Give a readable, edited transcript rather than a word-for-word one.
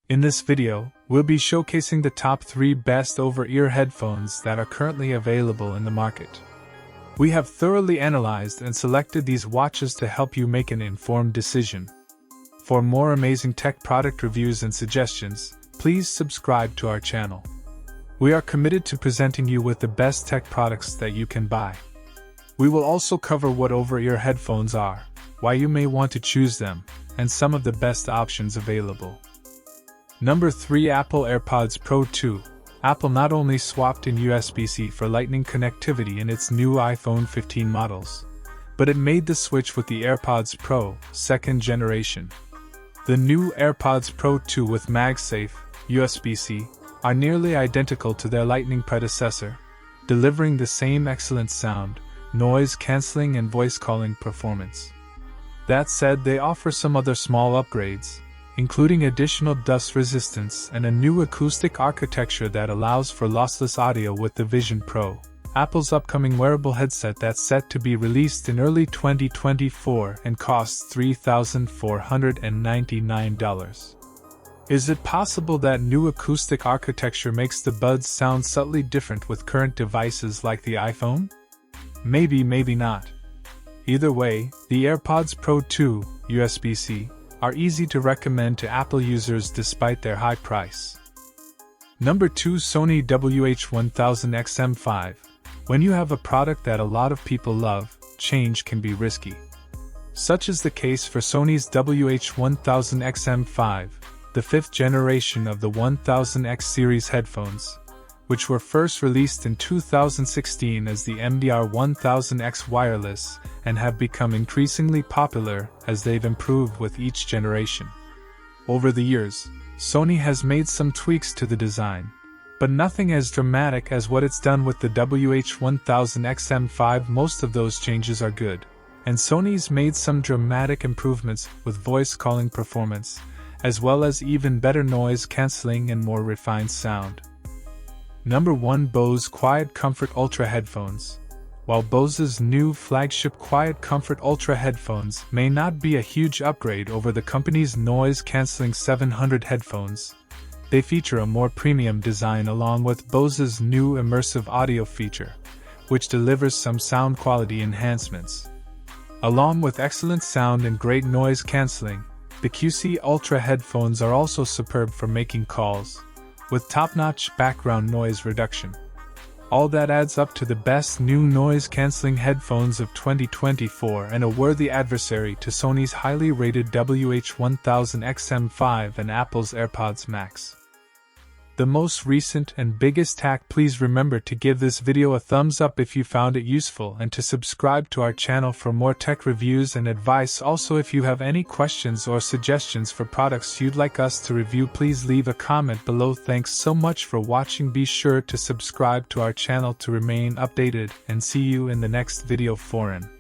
In this video, we'll be showcasing the top 3 best over-ear headphones that are currently available in the market. We have thoroughly analyzed and selected these watches to help you make an informed decision. For more amazing tech product reviews and suggestions, please subscribe to our channel. We are committed to presenting you with the best tech products that you can buy. We will also cover what over-ear headphones are, why you may want to choose them, and some of the best options available. Number 3. Apple AirPods Pro 2. Apple not only swapped in USB-C for Lightning connectivity in its new iPhone 15 models, but it made the switch with the AirPods Pro, second generation. The new AirPods Pro 2 with MagSafe, USB-C, are nearly identical to their Lightning predecessor, delivering the same excellent sound, noise cancelling and voice calling performance. That said, they offer some other small upgrades, including additional dust resistance and a new acoustic architecture that allows for lossless audio with the Vision Pro, Apple's upcoming wearable headset that's set to be released in early 2024 and costs $3,499. Is it possible that new acoustic architecture makes the buds sound subtly different with current devices like the iPhone? Maybe, maybe not. Either way, the AirPods Pro 2, USB-C, are easy to recommend to Apple users despite their high price. Number 2. Sony WH-1000XM5. When you have a product that a lot of people love, change can be risky. Such is the case for Sony's WH-1000XM5, the 5th generation of the 1000X series headphones, which were first released in 2016 as the MDR-1000X wireless and have become increasingly popular as they've improved with each generation. Over the years, Sony has made some tweaks to the design, but nothing as dramatic as what it's done with the WH-1000XM5. Most of those changes are good, and Sony's made some dramatic improvements with voice calling performance, as well as even better noise cancelling and more refined sound. Number 1. Bose QuietComfort Ultra Headphones. While Bose's new flagship QuietComfort Ultra headphones may not be a huge upgrade over the company's noise-canceling 700 headphones, they feature a more premium design along with Bose's new immersive audio feature, which delivers some sound quality enhancements. Along with excellent sound and great noise cancelling, the QC Ultra headphones are also superb for making calls, with top-notch background noise reduction. All that adds up to the best new noise-canceling headphones of 2024 and a worthy adversary to Sony's highly rated WH-1000XM5 and Apple's AirPods Max. The most recent and biggest hack. Please remember to give this video a thumbs up if you found it useful and to subscribe to our channel for more tech reviews and advice. Also, if you have any questions or suggestions for products you'd like us to review, please leave a comment below. Thanks so much for watching. Be sure to subscribe to our channel to remain updated, and see you in the next video. Foreign.